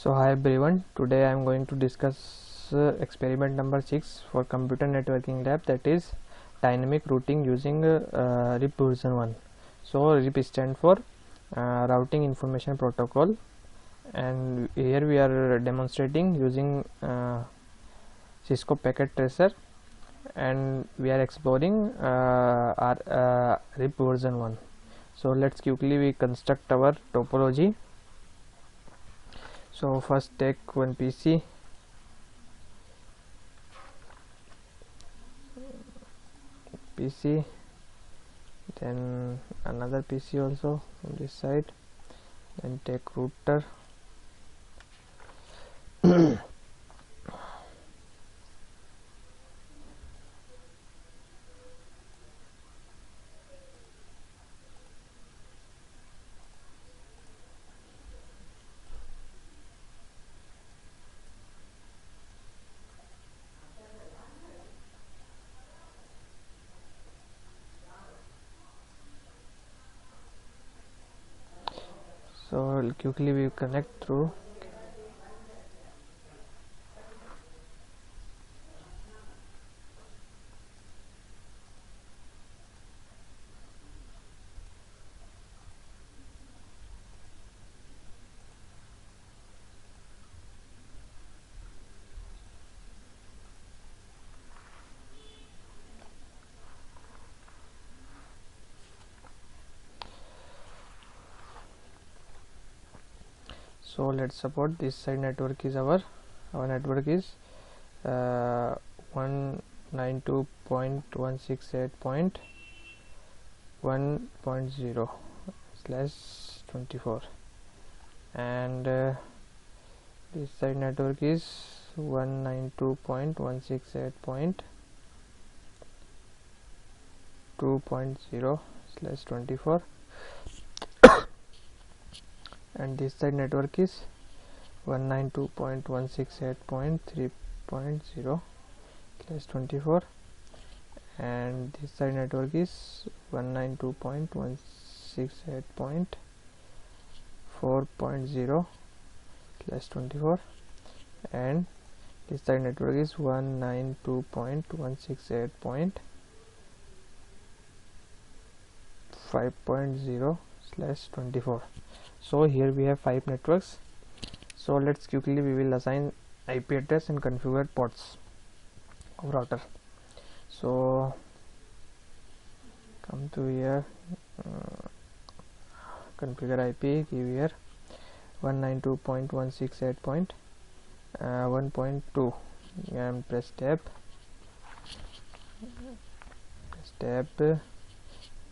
So hi everyone, today I am going to discuss experiment number 6 for computer networking lab, that is dynamic routing using RIP version 1. So RIP stands for routing information protocol, and here we are demonstrating using Cisco packet tracer, and we are exploring our RIP version 1. So let's quickly we construct our topology. So first take one PC, then another PC also on this side, then take router. So quickly we connect through. So let's support this side network is our network is 192.168.1.0/24, and this side network is 192.168.2.0/24, and this side network is 192.168.3.0/24, and this side network is 192.168.4.0/24, and this side network is 192.168.5.0/24. So here we have 5 networks. So let's quickly we will assign IP address and configure ports of router. So come to here, configure IP, give here 192.168.1.2 and press tab,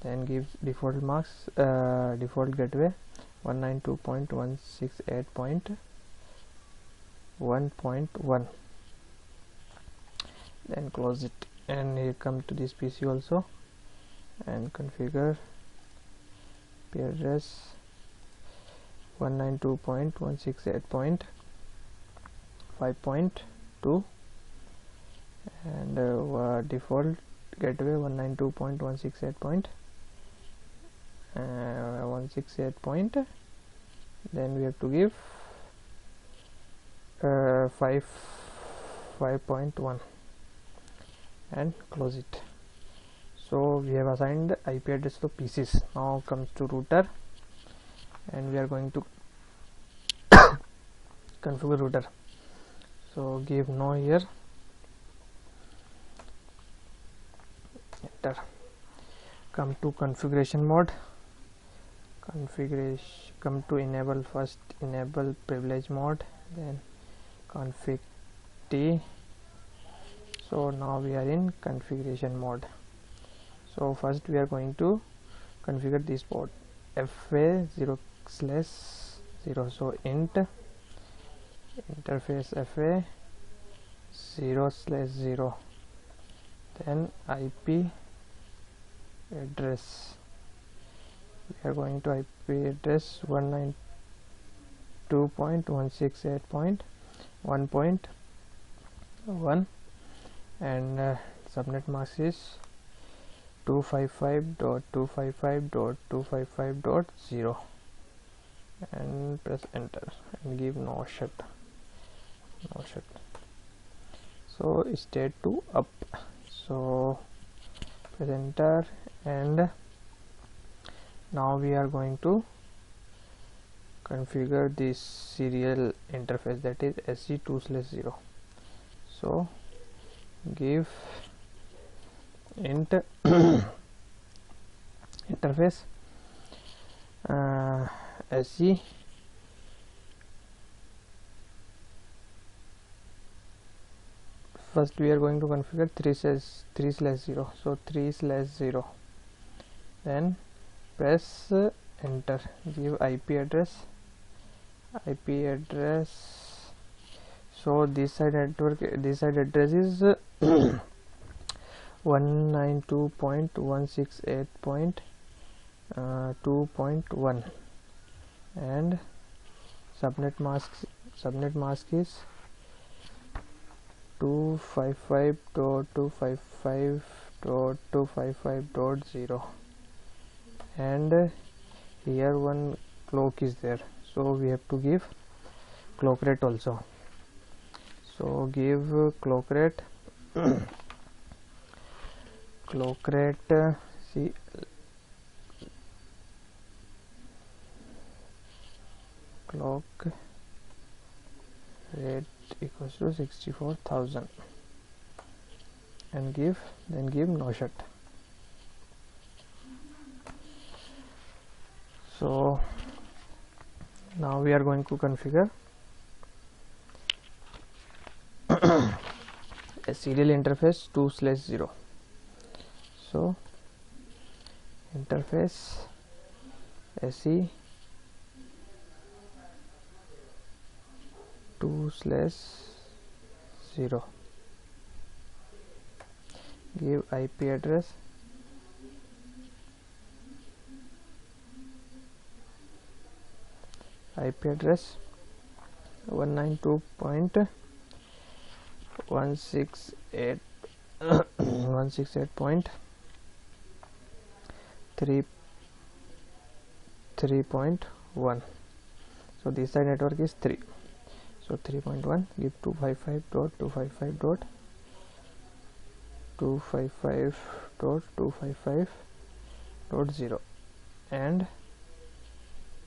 then give default marks, default gateway 192.168.1.1, then close it, and here come to this PC also and configure IP address 192.168.5.2 and default gateway 192.168.168. Then we have to give 5.1 and close it. So we have assigned the IP address to PCs. Now comes to router, and we are going to configure router. So give no here, enter. Come to configuration mode, come to enable, first enable privilege mode, then config T. So now we are in configuration mode. So first we are going to configure this port FA 0/0. So int interface FA 0/0, then IP address, we are going to IP address 192.168.1.1, and subnet mask is 255.255.255.0, and press enter and give no shut. So state to up. So press enter, and now we are going to configure this serial interface, that is SG2/0. So give int interface SG first we are going to configure 3/0. So 3/0, then press enter, give IP address. So this side address is 192.168.2.1, and subnet mask is 255.255.255.0, and here one clock is there, so we have to give clock rate also. So give clock rate see clock rate equals to 64,000, and give no shut. So now we are going to configure a serial interface 2/0. So interface SE 2/0, give IP address 192.168.3.1. so this side network is 3, so 3.1, give 255.255.255.255.0 and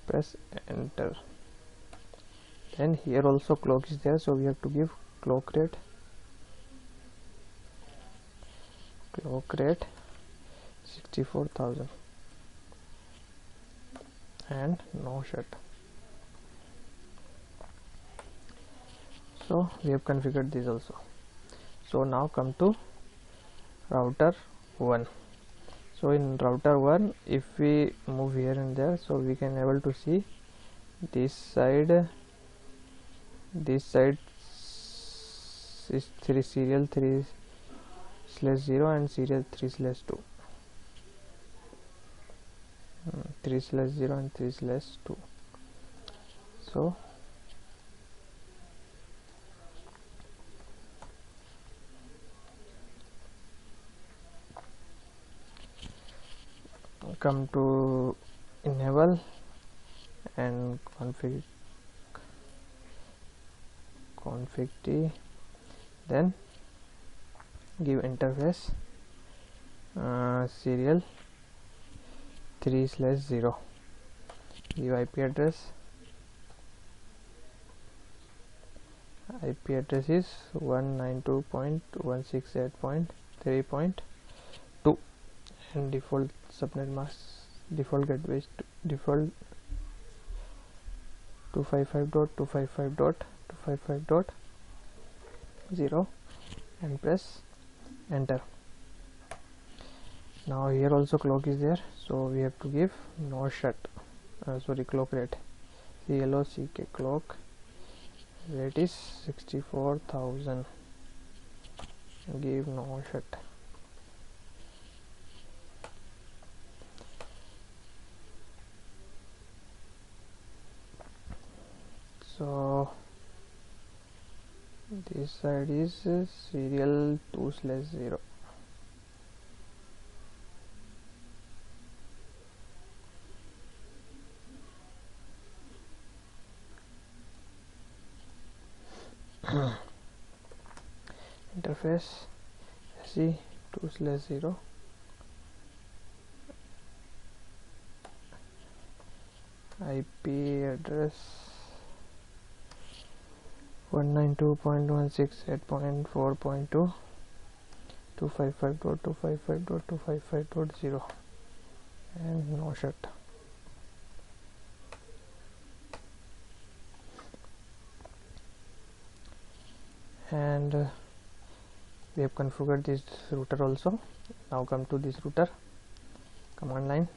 press enter. Then here also clock is there, so we have to give clock rate 64,000 and no shut. So we have configured this also. So now come to router 1. So in router 1, if we move here and there, so we can able to see this side is serial 3/0 and serial 3/2, 3/0 and 3/2. So come to enable and config t, then give interface serial 3/0, give IP address is 192.168.3.2, and default subnet mask, default gateway, default 255.255.255.0, and press enter. Now here also clock is there, so we have to give no shut, clock rate CLOCK, clock rate is 64,000, give no shut. So this side is serial 2/0. interface SE 2/0 IP address 192.168.4.2 255.255.255.0 and no shut. And we have configured this router also. Now come to this router command line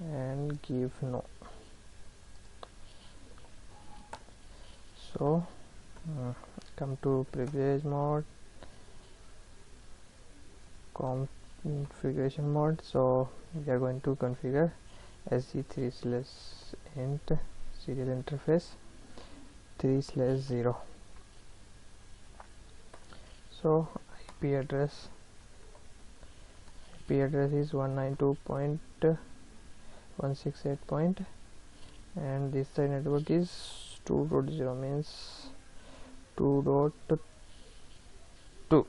and give no. So come to privilege mode, configuration mode. So we are going to configure SE3/int serial interface 3/0. So IP address is 192.168. and this side network is 2.0, means 2.2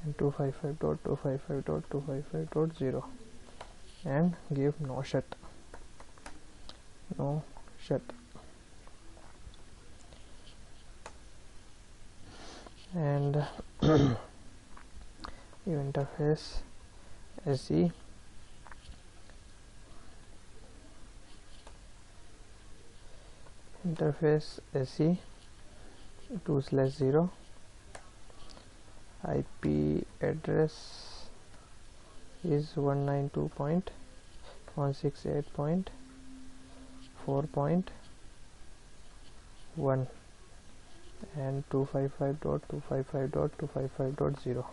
and 255.255.255.0 and give no shut. And your interface SE interface SE 2/0 IP address is 192.168.4.1 and 255.255.255.0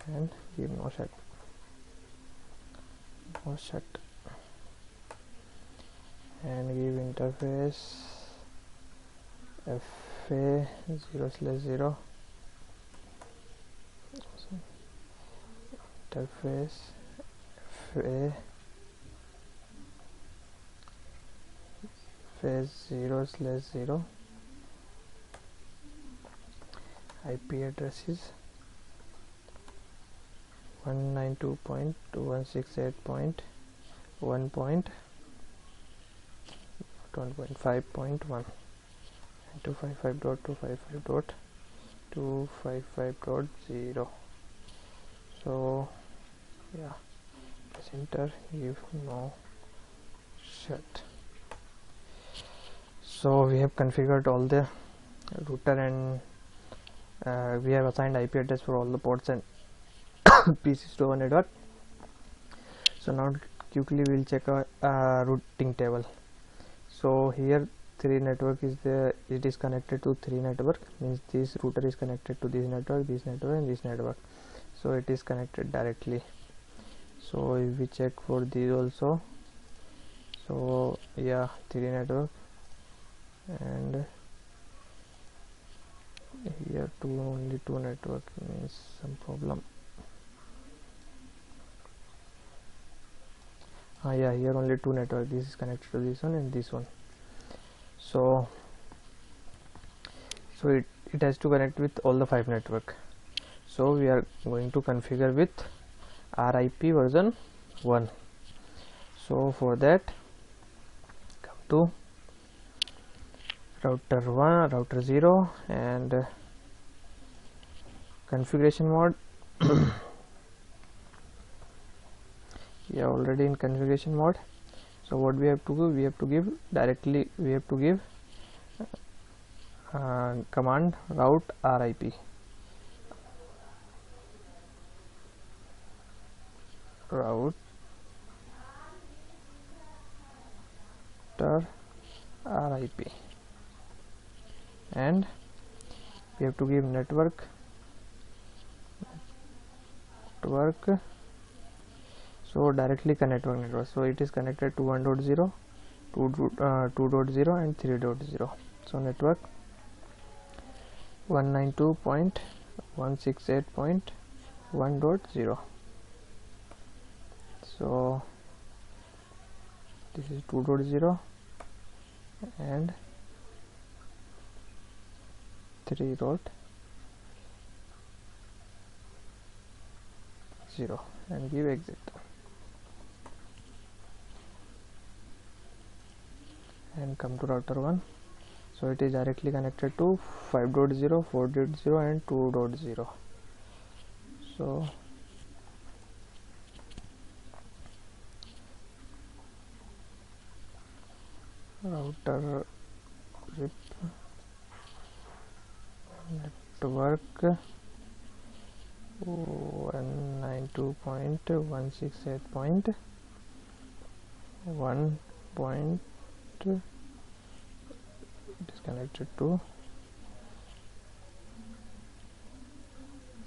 and give no shut. And give interface FA 0/0 interface FA 0/0 IP address is 192.168.1.5.1 and 255.255.255.0. so yeah, press enter, give no shut. So we have configured all the router and we have assigned IP address for all the ports and PCs to our network. So now quickly we'll check our routing table. So here 3 network is there, it is connected to 3 network, means this router is connected to this network and this network, so it is connected directly. So if we check for these also, so yeah, 3 network, and here only 2 network, means some problem. Yeah, here only 2 network, this is connected to this one and this one. So it has to connect with all the 5 network. So we are going to configure with RIP version 1. So for that, come to router 1, router 0 and configuration mode. We are already in configuration mode. So what we have to do, we have to give command route RIP, RIP, and we have to give network, so directly connect network. So it is connected to 1.0, 2.0 and 3.0. so network 192.168.1.0. so this is 2.0 and 3.0 and give exit, and come to router 1. So it is directly connected to 5.0, 4.0 and 2.0. So router RIP network 192.168.1 it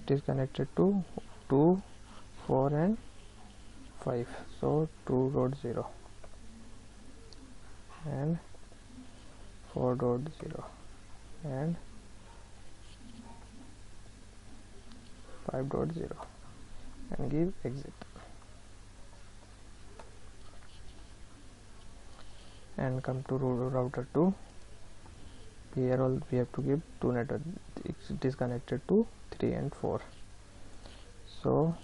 is connected to 2, 4 and 5, so 2.0 and 4.0 and 5.0 and give exit, and come to router 2. Here all we have to give two network. It is connected to 3 and 4. So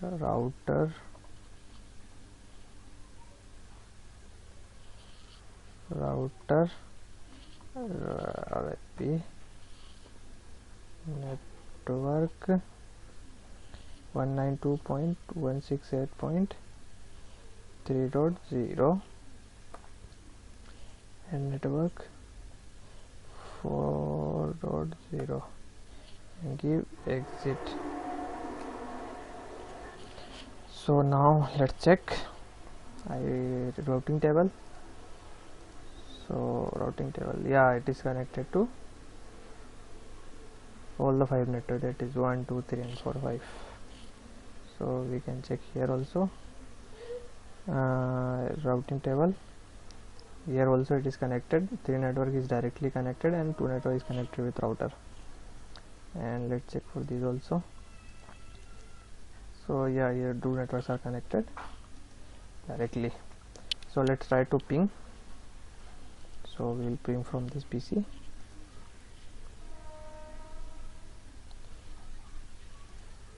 router RIP network 192.168.3.0 and network 4.0 and give exit. So now let's check routing table. So routing table, yeah, it is connected to all the 5 networks, that is 1, 2, 3 and 4, 5. So we can check here also routing table. Here also it is connected, 3 network is directly connected and 2 network is connected with router. And let's check for these also. So yeah, here 2 networks are connected directly. So let's try to ping. So we will ping from this PC.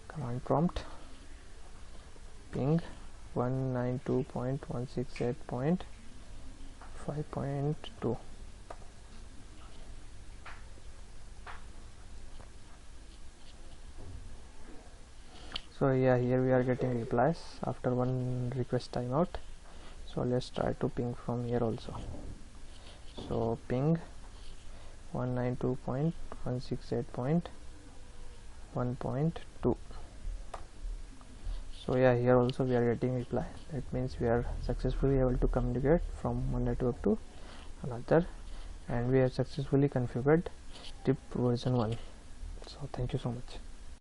Command prompt ping 192.168.5.2. So yeah, here we are getting replies after one request timeout. So let's try to ping from here also. So ping 192.168.1.2. So yeah, here also we are getting reply. That means we are successfully able to communicate from one network to another, and we have successfully configured RIP version 1. So thank you so much.